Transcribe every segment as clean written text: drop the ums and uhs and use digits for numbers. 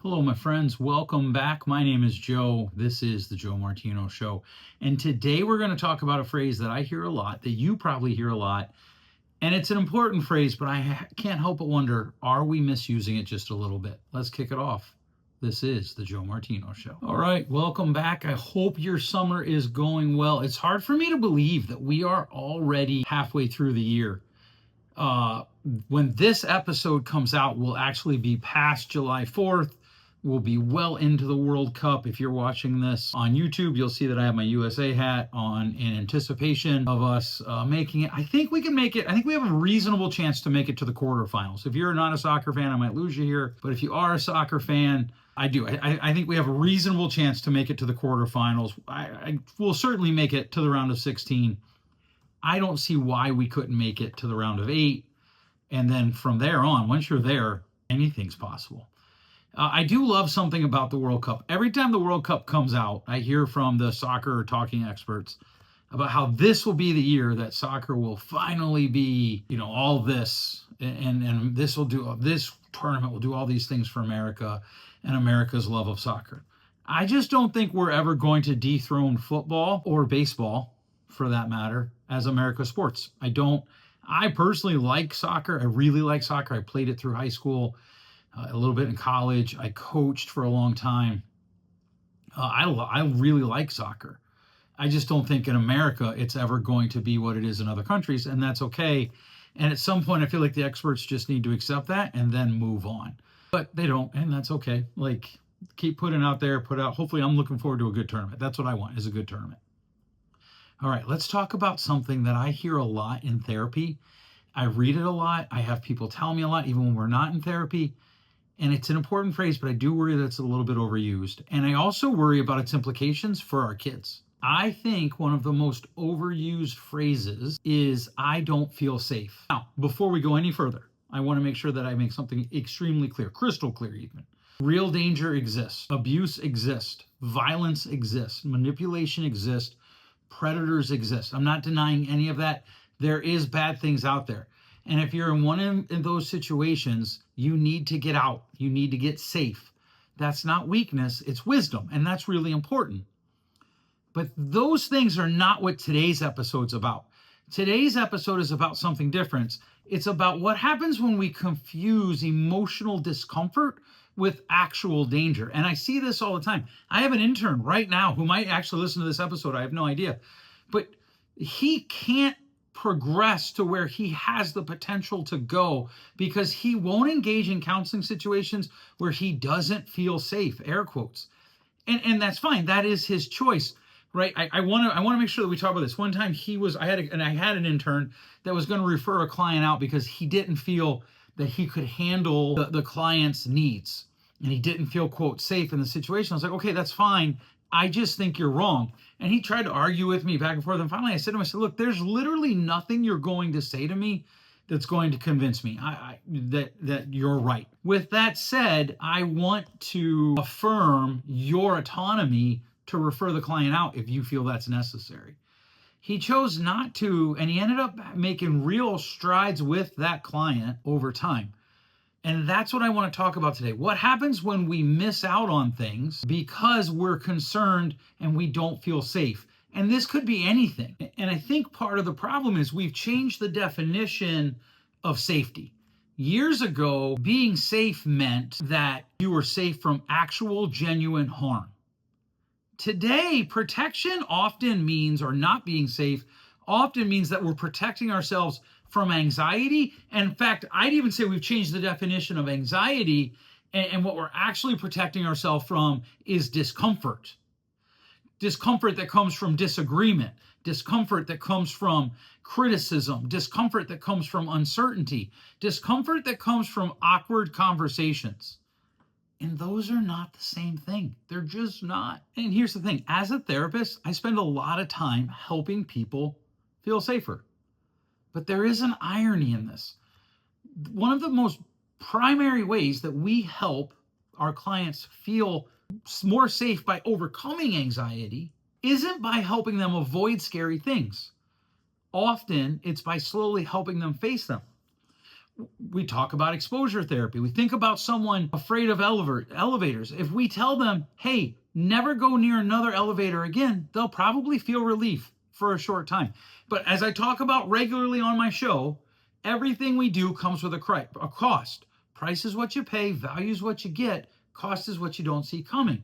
Hello, my friends. Welcome back. My name is Joe. This is the Joe Martino Show. And today we're going to talk about a phrase that I hear a lot, that you probably hear a lot. And it's an important phrase, but I can't help but wonder, are we misusing it just a little bit? Let's kick it off. This is the Joe Martino Show. All right, welcome back. I hope your summer is going well. It's hard for me to believe that we are already halfway through the year. When this episode comes out, we'll actually be past July 4th. We'll be well into the World Cup. If you're watching this on YouTube, you'll see that I have my USA hat on in anticipation of us making it. I think we can make it. I think we have a reasonable chance to make it to the quarterfinals. If you're not a soccer fan, I might lose you here. But if you are a soccer fan, I do. I think we have a reasonable chance to make it to the quarterfinals. I will certainly make it to the round of 16. I don't see why we couldn't make it to the round of 8. And then from there on, once you're there, anything's possible. I do love something about the World Cup. Every time the World Cup comes out, I hear from the soccer talking experts about how this will be the year that soccer will finally be, all this, and this tournament will do all these things for America and America's love of soccer. I just don't think we're ever going to dethrone football or baseball, for that matter, as America's sports. I personally like soccer. I really like soccer. I played it through high school. A little bit in college. I coached for a long time. I really like soccer. I just don't think in America it's ever going to be what it is in other countries, and that's okay. And at some point, I feel like the experts just need to accept that and then move on. But they don't, and that's okay. Keep putting out there, hopefully I'm looking forward to a good tournament. That's what I want, is a good tournament. All right, let's talk about something that I hear a lot in therapy. I read it a lot. I have people tell me a lot, even when we're not in therapy. And it's an important phrase, but I do worry that it's a little bit overused. And I also worry about its implications for our kids. I think one of the most overused phrases is, I don't feel safe. Now, before we go any further, I want to make sure that I make something extremely clear, crystal clear even. Real danger exists. Abuse exists. Violence exists. Manipulation exists. Predators exist. I'm not denying any of that. There is bad things out there. And if you're in one of those situations, you need to get out. You need to get safe. That's not weakness, it's wisdom. And that's really important. But those things are not what today's episode's about. Today's episode is about something different. It's about what happens when we confuse emotional discomfort with actual danger. And I see this all the time. I have an intern right now who might actually listen to this episode. I have no idea. But he can't progress to where he has the potential to go because he won't engage in counseling situations where he doesn't feel safe, air quotes. And that's fine. That is his choice, right? I want to make sure that we talk about this. One time I had an intern that was going to refer a client out because he didn't feel that he could handle the client's needs, and he didn't feel, quote, safe in the situation. I was like, okay, that's fine. I just think you're wrong. And he tried to argue with me back and forth. And finally I said to him, look, there's literally nothing you're going to say to me that's going to convince me that you're right. With that said, I want to affirm your autonomy to refer the client out if you feel that's necessary. He chose not to, and he ended up making real strides with that client over time. And that's what I want to talk about today. What happens when we miss out on things because we're concerned and we don't feel safe? And this could be anything. And I think part of the problem is we've changed the definition of safety. Years ago, being safe meant that you were safe from actual, genuine harm. Today, protection often means, or not being safe, often means that we're protecting ourselves from anxiety. And in fact, I'd even say we've changed the definition of anxiety, and what we're actually protecting ourselves from is discomfort. Discomfort that comes from disagreement, discomfort that comes from criticism, discomfort that comes from uncertainty, discomfort that comes from awkward conversations. And those are not the same thing. They're just not. And here's the thing. As a therapist, I spend a lot of time helping people feel safer. But there is an irony in this. One of the most primary ways that we help our clients feel more safe by overcoming anxiety isn't by helping them avoid scary things. Often, it's by slowly helping them face them. We talk about exposure therapy. We think about someone afraid of elevators. If we tell them, hey, never go near another elevator again, they'll probably feel relief for a short time. But as I talk about regularly on my show, everything we do comes with a cost. Price is what you pay, value is what you get, cost is what you don't see coming.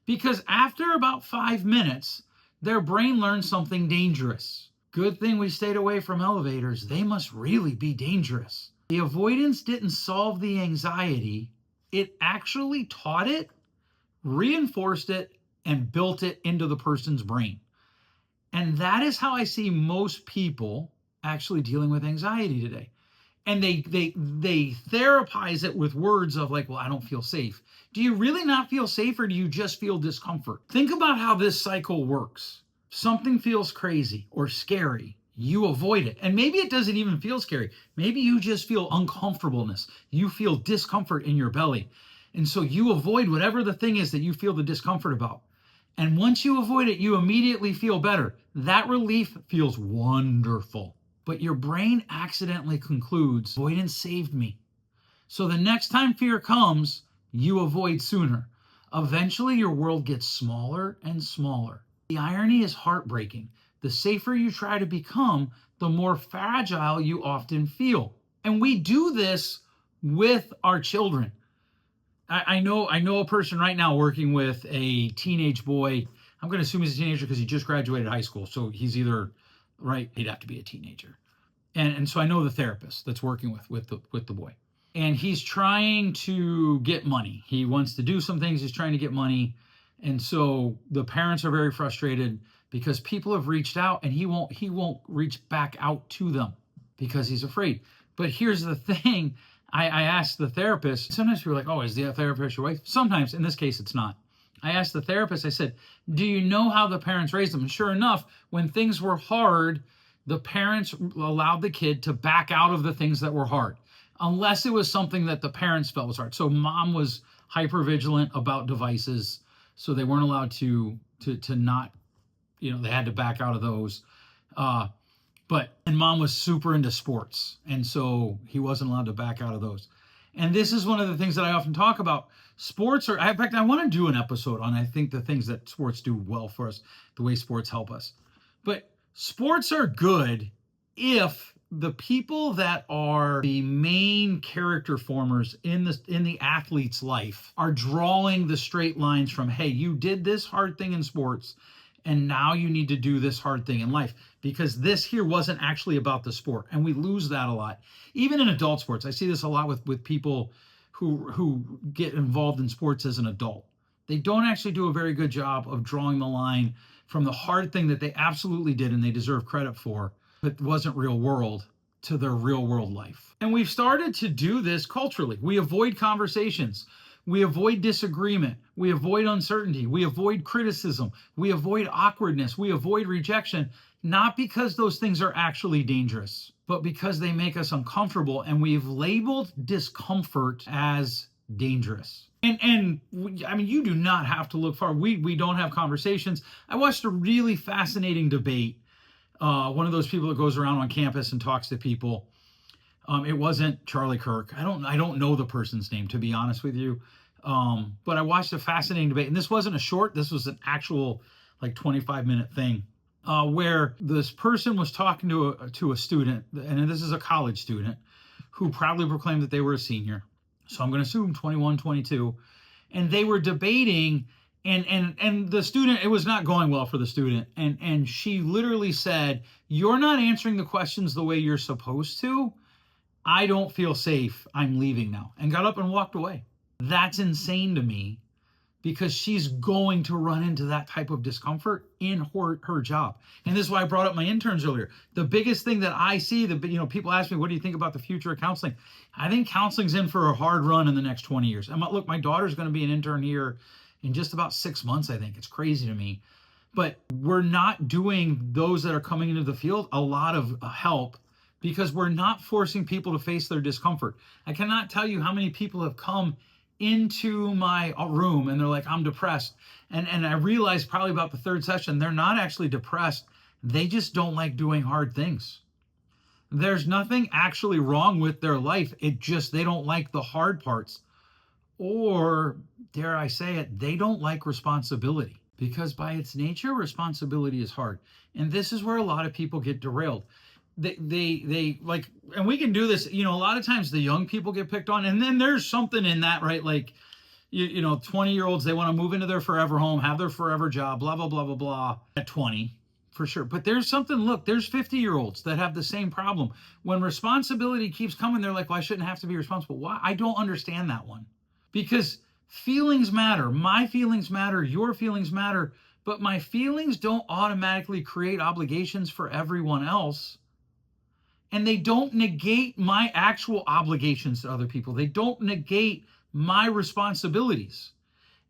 Because after about 5 minutes, their brain learns something dangerous. Good thing we stayed away from elevators. They must really be dangerous. The avoidance didn't solve the anxiety. It actually taught it, reinforced it, and built it into the person's brain. And that is how I see most people actually dealing with anxiety today. And they therapize it with words of like, well, I don't feel safe. Do you really not feel safe, or do you just feel discomfort? Think about how this cycle works. Something feels crazy or scary, you avoid it. And maybe it doesn't even feel scary. Maybe you just feel uncomfortableness. You feel discomfort in your belly. And so you avoid whatever the thing is that you feel the discomfort about. And once you avoid it, you immediately feel better. That relief feels wonderful. But your brain accidentally concludes, avoidance saved me. So the next time fear comes, you avoid sooner. Eventually, your world gets smaller and smaller. The irony is heartbreaking. The safer you try to become, the more fragile you often feel. And we do this with our children. I know a person right now working with a teenage boy. I'm going to assume he's a teenager because he just graduated high school. So he's either, right, he'd have to be a teenager. And so I know the therapist that's working with the boy. And he's trying to get money. He wants to do some things. He's trying to get money. And so the parents are very frustrated because people have reached out and he won't reach back out to them because he's afraid. But here's the thing. I asked the therapist, sometimes people are like, oh, is the therapist your wife? Sometimes, in this case, it's not. I asked the therapist, I said, do you know how the parents raised them? And sure enough, when things were hard, the parents allowed the kid to back out of the things that were hard, unless it was something that the parents felt was hard. So mom was hyper vigilant about devices, so they weren't allowed to not, they had to back out of those. And mom was super into sports, and so he wasn't allowed to back out of those. And this is one of the things that I often talk about. Sports are, in fact, I want to do an episode on, I think, the things that sports do well for us, the way sports help us. But sports are good if the people that are the main character formers in the athlete's life are drawing the straight lines from, hey, you did this hard thing in sports, and now you need to do this hard thing in life, because this here wasn't actually about the sport. And we lose that a lot. Even in adult sports, I see this a lot with people who get involved in sports as an adult. They don't actually do a very good job of drawing the line from the hard thing that they absolutely did and they deserve credit for, but wasn't real world, to their real world life. And we've started to do this culturally. We avoid conversations. We avoid disagreement. We avoid uncertainty. We avoid criticism. We avoid awkwardness. We avoid rejection, not because those things are actually dangerous, but because they make us uncomfortable, and we've labeled discomfort as dangerous. And I mean, you do not have to look far. We don't have conversations. I watched a really fascinating debate. One of those people that goes around on campus and talks to people. It wasn't Charlie Kirk. I don't know the person's name, to be honest with you. But I watched a fascinating debate, and this wasn't a short. This was an actual 25-minute thing, where this person was talking to a student, and this is a college student who proudly proclaimed that they were a senior. So I'm going to assume 21, 22, and they were debating. And the student, it was not going well for the student. And she literally said, "You're not answering the questions the way you're supposed to. I don't feel safe. I'm leaving now," and got up and walked away. That's insane to me, because she's going to run into that type of discomfort in her job. And this is why I brought up my interns earlier. The biggest thing that I see, people ask me, what do you think about the future of counseling? I think counseling's in for a hard run in the next 20 years. Look, my daughter's going to be an intern here in just about 6 months, I think. It's crazy to me. But we're not doing those that are coming into the field a lot of help, because we're not forcing people to face their discomfort. I cannot tell you how many people have come into my room and they're like, I'm depressed. And I realized probably about the third session, they're not actually depressed. They just don't like doing hard things. There's nothing actually wrong with their life. It just, they don't like the hard parts. Or, dare I say it, they don't like responsibility, because by its nature, responsibility is hard. And this is where a lot of people get derailed. They like, and we can do this, a lot of times the young people get picked on, and then there's something in that, right? Like, 20-year-olds, they want to move into their forever home, have their forever job, blah, blah, blah, blah, blah, at 20, for sure. But there's something, look, there's 50-year-olds that have the same problem. When responsibility keeps coming, they're like, well, I shouldn't have to be responsible. Why? I don't understand that one. Because feelings matter. My feelings matter. Your feelings matter. But my feelings don't automatically create obligations for everyone else. And they don't negate my actual obligations to other people. They don't negate my responsibilities.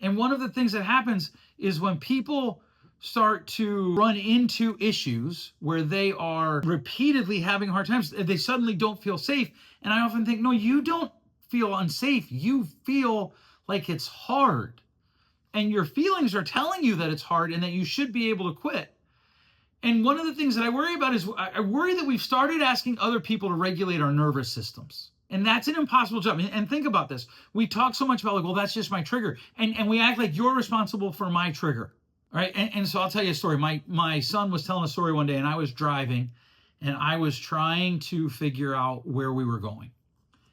And one of the things that happens is when people start to run into issues where they are repeatedly having hard times, they suddenly don't feel safe. And I often think, no, you don't feel unsafe. You feel like it's hard. And your feelings are telling you that it's hard and that you should be able to quit. And one of the things that I worry about is I worry that we've started asking other people to regulate our nervous systems. And that's an impossible job. And think about this. We talk so much about, like, well, that's just my trigger. And we act like you're responsible for my trigger. All right. And so I'll tell you a story. My son was telling a story one day, and I was driving, and I was trying to figure out where we were going.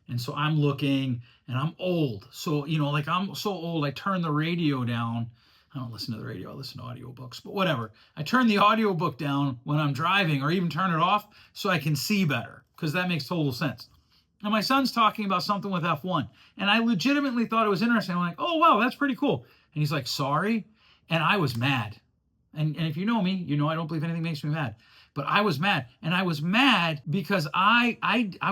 And so I'm looking, and I'm old. So, like, I'm so old, I turn the radio down. I don't listen to the radio, I listen to audiobooks, but whatever. I turn the audiobook down when I'm driving, or even turn it off so I can see better, because that makes total sense. And my son's talking about something with F1, and I legitimately thought it was interesting. I'm like, oh, wow, that's pretty cool. And he's like, sorry. And I was mad. And if you know me, you know I don't believe anything makes me mad. But I was mad. And I was mad because I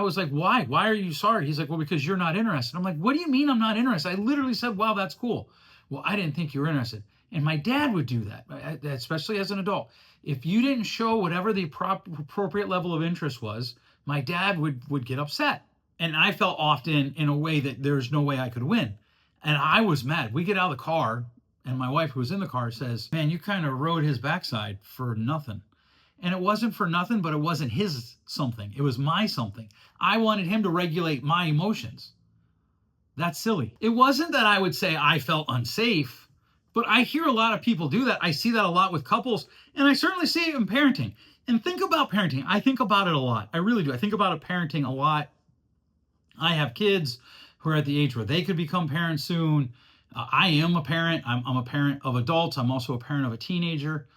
was like, why? Why are you sorry? He's like, well, because you're not interested. I'm like, what do you mean I'm not interested? I literally said, wow, that's cool. Well, I didn't think you were interested. And my dad would do that, especially as an adult. If you didn't show whatever the appropriate level of interest was, my dad would get upset. And I felt often in a way that there's no way I could win. And I was mad. We get out of the car, and my wife, who was in the car, says, man, you kind of rode his backside for nothing. And it wasn't for nothing, but it wasn't his something. It was my something. I wanted him to regulate my emotions. That's silly. It wasn't that I would say I felt unsafe, but I hear a lot of people do that. I see that a lot with couples, and I certainly see it in parenting. And think about parenting. I think about it a lot. I really do. I think about parenting a lot. I have kids who are at the age where they could become parents soon. I am a parent. I'm a parent of adults. I'm also a parent of a teenager.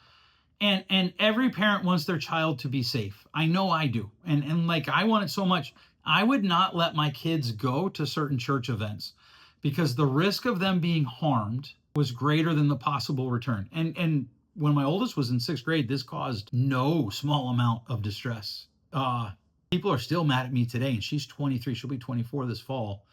And every parent wants their child to be safe. I know I do. And like, I want it so much. I would not let my kids go to certain church events because the risk of them being harmed was greater than the possible return. And when my oldest was in 6th grade, this caused no small amount of distress. People are still mad at me today, and she's 23. She'll be 24 this fall.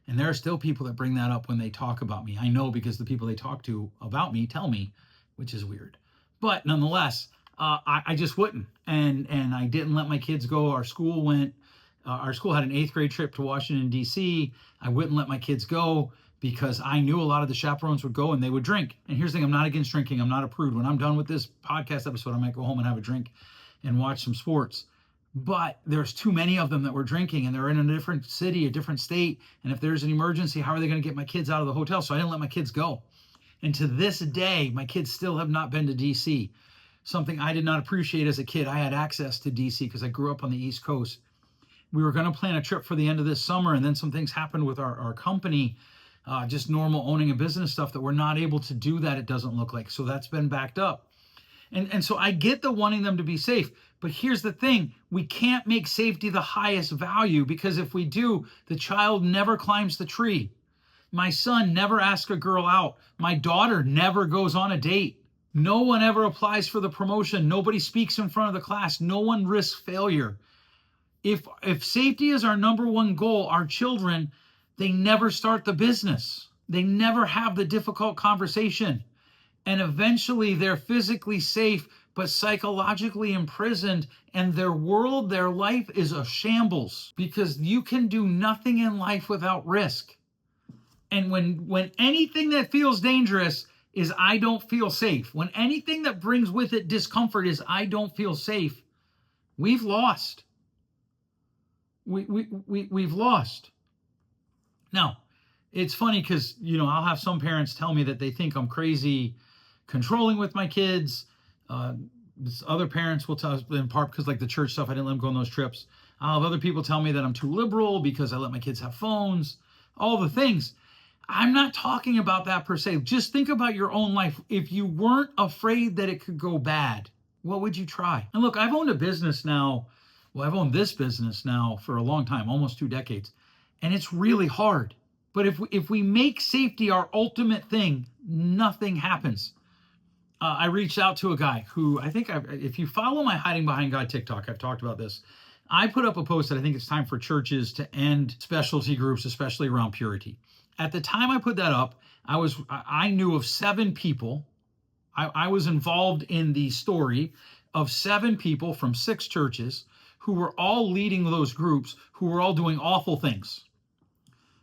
And there are still people that bring that up when they talk about me. I know, because the people they talk to about me tell me, which is weird. But nonetheless, I just wouldn't. And I didn't let my kids go. Our school had an 8th grade trip to Washington, D.C. I wouldn't let my kids go because I knew a lot of the chaperones would go and they would drink. And here's the thing, I'm not against drinking. I'm not a prude. When I'm done with this podcast episode, I might go home and have a drink and watch some sports. But there's too many of them that were drinking, and they're in a different city, a different state. And if there's an emergency, how are they going to get my kids out of the hotel? So I didn't let my kids go. And to this day, my kids still have not been to DC. Something I did not appreciate as a kid. I had access to DC because I grew up on the East Coast. We were going to plan a trip for the end of this summer, and then some things happened with our company, just normal owning a business stuff, that we're not able to do that, it doesn't look like. So that's been backed up. And so I get the wanting them to be safe. But here's the thing, we can't make safety the highest value, because if we do, the child never climbs the tree. My son never asks a girl out. My daughter never goes on a date. No one ever applies for the promotion. Nobody speaks in front of the class. No one risks failure. If safety is our number one goal, our children, they never start the business. They never have the difficult conversation. And eventually they're physically safe, but psychologically imprisoned, and their world, their life is a shambles, because you can do nothing in life without risk. And when anything that feels dangerous is I don't feel safe, when anything that brings with it discomfort is I don't feel safe, we've lost. we've lost. Now, it's funny because, I'll have some parents tell me that they think I'm crazy controlling with my kids. Uh, Other parents will tell us, in part because like the church stuff, I didn't let them go on those trips. I'll have other people tell me that I'm too liberal because I let my kids have phones, all the things. I'm not talking about that per se. Just think about your own life. If you weren't afraid that it could go bad, what would you try? And look, I've owned a business now. Well, I've owned this business now for a long time, almost 2 decades. And it's really hard. But if we make safety our ultimate thing, nothing happens. I reached out to a guy who if you follow my Hiding Behind God TikTok, I've talked about this. I put up a post that I think it's time for churches to end specialty groups, especially around purity. At the time I put that up, I knew of 7 people. I was involved in the story of 7 people from 6 churches who were all leading those groups, who were all doing awful things.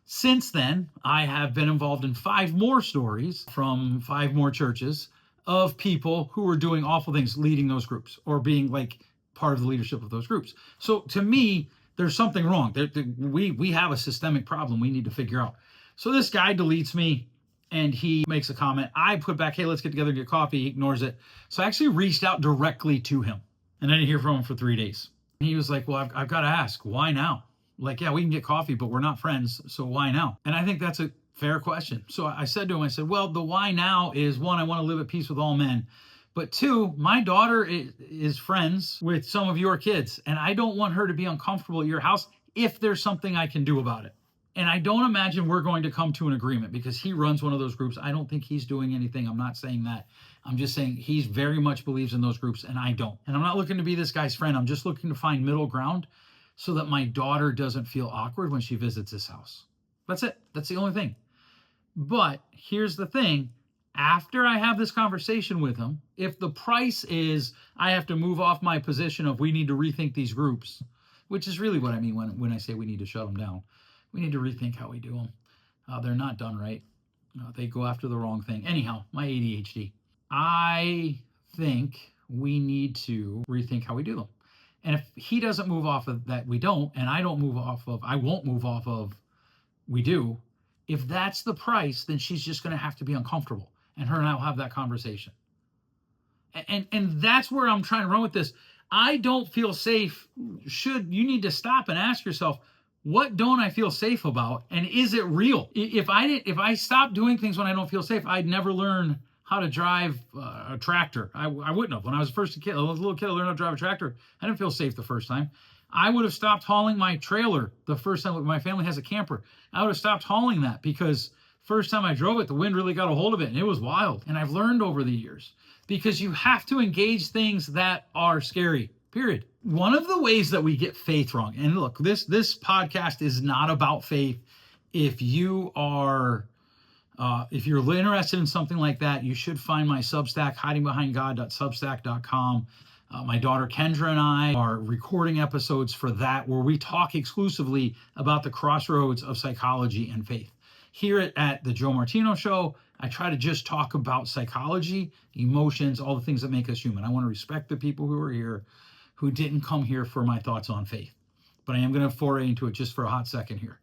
Since then, I have been involved in 5 more stories from 5 more churches of people who were doing awful things, leading those groups or being like part of the leadership of those groups. So to me, there's something wrong. We have a systemic problem we need to figure out. So this guy deletes me and he makes a comment. I put back, hey, let's get together and get coffee. He ignores it. So I actually reached out directly to him and I didn't hear from him for 3 days. And he was like, well, I've got to ask, why now? Like, yeah, we can get coffee, but we're not friends. So why now? And I think that's a fair question. So I said to him, well, the why now is 1, I want to live at peace with all men. But 2, my daughter is friends with some of your kids, and I don't want her to be uncomfortable at your house if there's something I can do about it. And I don't imagine we're going to come to an agreement because he runs one of those groups. I don't think he's doing anything. I'm not saying that. I'm just saying he very much believes in those groups, and I don't. And I'm not looking to be this guy's friend. I'm just looking to find middle ground so that my daughter doesn't feel awkward when she visits his house. That's it. That's the only thing. But here's the thing. After I have this conversation with him, if the price is I have to move off my position of we need to rethink these groups, which is really what I mean when I say we need to shut them down. We need to rethink how we do them. They're not done right. They go after the wrong thing. Anyhow, my ADHD. I think we need to rethink how we do them. And if he doesn't move off of that, we don't, and I won't move off of we do. If that's the price, then she's just going to have to be uncomfortable, and her and I will have that conversation. And that's where I'm trying to run with this. I don't feel safe. You need to stop and ask yourself, what don't I feel safe about, and is it real? If I stopped doing things when I don't feel safe, I'd never learn how to drive a tractor. I wouldn't have. When I was a little kid, I learned how to drive a tractor. I didn't feel safe the first time. I would have stopped hauling my trailer the first time. My family has a camper. I would have stopped hauling that because first time I drove it, the wind really got a hold of it and it was wild. And I've learned over the years because you have to engage things that are scary, period. One of the ways that we get faith wrong, and look, this podcast is not about faith. If you're interested in something like that, you should find my Substack, hidingbehindgod.substack.com. My daughter Kendra and I are recording episodes for that where we talk exclusively about the crossroads of psychology and faith. Here at the Joe Martino Show, I try to just talk about psychology, emotions, all the things that make us human. I want to respect the people who are here who didn't come here for my thoughts on faith. But I am going to foray into it just for a hot second here.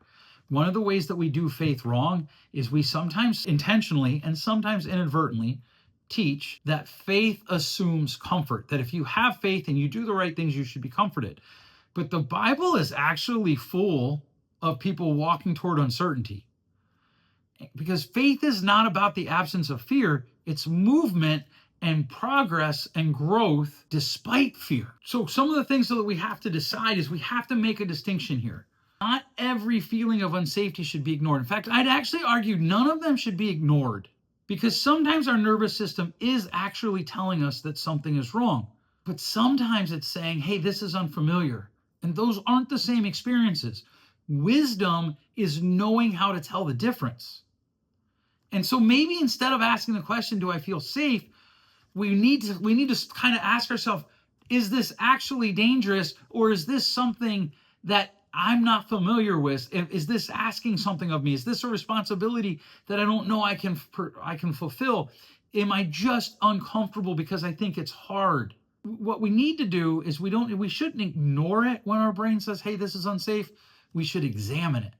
One of the ways that we do faith wrong is we sometimes intentionally and sometimes inadvertently teach that faith assumes comfort, that if you have faith and you do the right things, you should be comforted. But the Bible is actually full of people walking toward uncertainty. Because faith is not about the absence of fear, it's movement and progress and growth despite fear. So some of the things that we have to decide is we have to make a distinction here. Not every feeling of unsafety should be ignored. In fact, I'd actually argue none of them should be ignored because sometimes our nervous system is actually telling us that something is wrong. But sometimes it's saying, hey, this is unfamiliar. And those aren't the same experiences. Wisdom is knowing how to tell the difference. And so maybe instead of asking the question, do I feel safe? We need to kind of ask ourselves, is this actually dangerous, or is this something that I'm not familiar with? Is this asking something of me? Is this a responsibility that I don't know I can fulfill? Am I just uncomfortable because I think it's hard? What we need to do is we shouldn't ignore it when our brain says, hey, this is unsafe. We should examine it.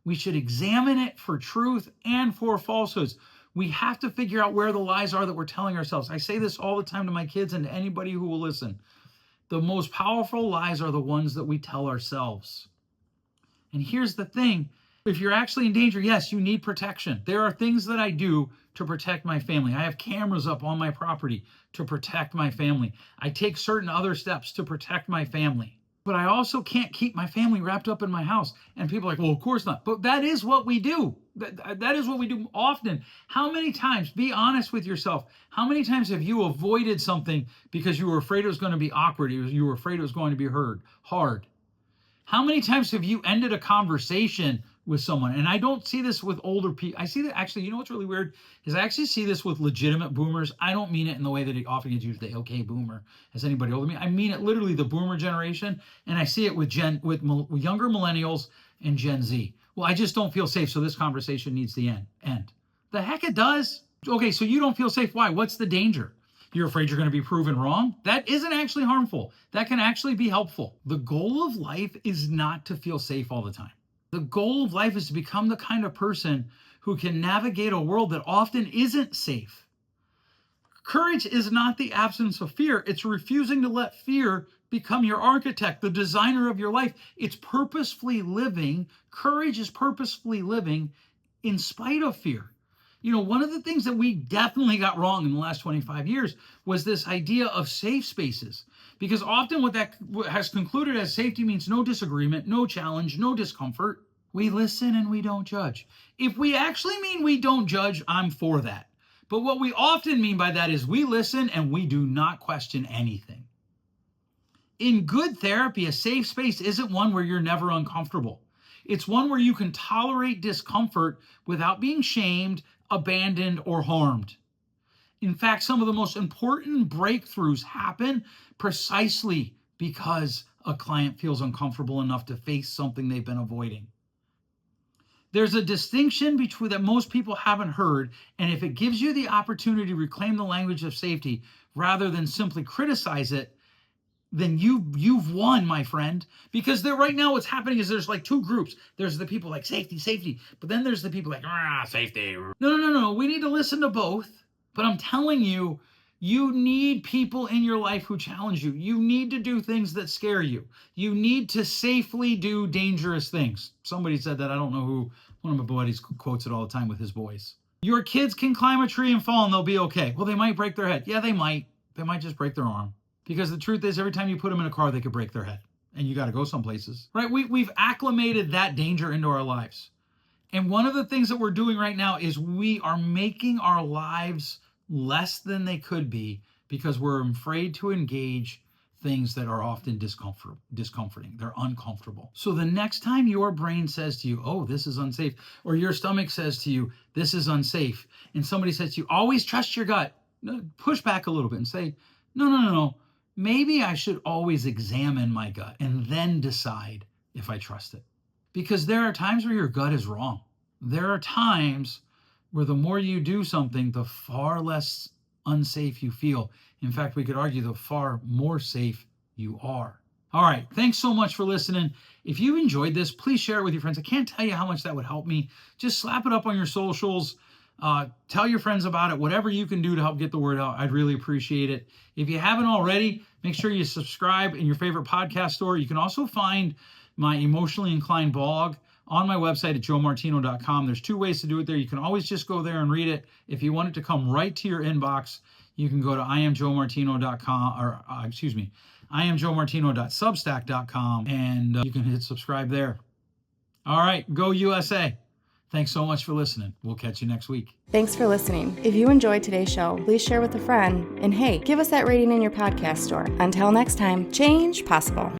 We should examine it for truth and for falsehoods. We have to figure out where the lies are that we're telling ourselves. I say this all the time to my kids and to anybody who will listen. The most powerful lies are the ones that we tell ourselves. And here's the thing. If you're actually in danger, yes, you need protection. There are things that I do to protect my family. I have cameras up on my property to protect my family. I take certain other steps to protect my family. But I also can't keep my family wrapped up in my house. And people are like, well, of course not. But that is what we do. That is what we do often. How many times, be honest with yourself, how many times have you avoided something because you were afraid it was going to be awkward? You were afraid it was going to be hard? How many times have you ended a conversation with someone? And I don't see this with older people. I see that actually, you know what's really weird is I actually see this with legitimate boomers. I don't mean it in the way that it often gets used, the okay boomer, as anybody older than me. I mean it literally the boomer generation. And I see it with younger millennials and Gen Z. Well, I just don't feel safe, so this conversation needs to end. The heck it does. Okay, so you don't feel safe. Why? What's the danger? You're afraid you're going to be proven wrong? That isn't actually harmful. That can actually be helpful. The goal of life is not to feel safe all the time. The goal of life is to become the kind of person who can navigate a world that often isn't safe. Courage is not the absence of fear. It's refusing to let fear become your architect, the designer of your life. It's purposefully living. Courage is purposefully living in spite of fear. You know, one of the things that we definitely got wrong in the last 25 years was this idea of safe spaces. Because often what that has concluded as safety means no disagreement, no challenge, no discomfort. We listen and we don't judge. If we actually mean we don't judge, I'm for that. But what we often mean by that is we listen and we do not question anything. In good therapy, a safe space isn't one where you're never uncomfortable. It's one where you can tolerate discomfort without being shamed, abandoned, or harmed. In fact, some of the most important breakthroughs happen precisely because a client feels uncomfortable enough to face something they've been avoiding. There's a distinction between that most people haven't heard, and if it gives you the opportunity to reclaim the language of safety rather than simply criticize it, then you've won, my friend. Because there right now what's happening is there's like two groups. There's the people like safety, but then there's the people like safety. No. We need to listen to both. But I'm telling you, you need people in your life who challenge you. You need to do things that scare you. You need to safely do dangerous things. Somebody said that. I don't know who. One of my buddies quotes it all the time with his boys. Your kids can climb a tree and fall and they'll be okay. Well, they might break their head. Yeah, they might. They might just break their arm. Because the truth is, every time you put them in a car, they could break their head. And you got to go some places. Right? We've acclimated that danger into our lives. And one of the things that we're doing right now is we are making our lives less than they could be because we're afraid to engage things that are often discomforting. They're uncomfortable. So the next time your brain says to you, oh, this is unsafe, or your stomach says to you, this is unsafe, and somebody says to you, always trust your gut, push back a little bit and say, no. Maybe I should always examine my gut and then decide if I trust it. Because there are times where your gut is wrong. There are times where the more you do something, the far less unsafe you feel. In fact, we could argue the far more safe you are. All right. Thanks so much for listening. If you enjoyed this, please share it with your friends. I can't tell you how much that would help me. Just slap it up on your socials. Tell your friends about it. Whatever you can do to help get the word out, I'd really appreciate it. If you haven't already, make sure you subscribe in your favorite podcast store. You can also find my emotionally inclined blog on my website at joemartino.com. There's two ways to do it there. You can always just go there and read it. If you want it to come right to your inbox, you can go to iamjoemartino.com or iamjoemartino.substack.com and you can hit subscribe there. All right, go USA. Thanks so much for listening. We'll catch you next week. Thanks for listening. If you enjoyed today's show, please share with a friend. And hey, give us that rating in your podcast store. Until next time, change possible.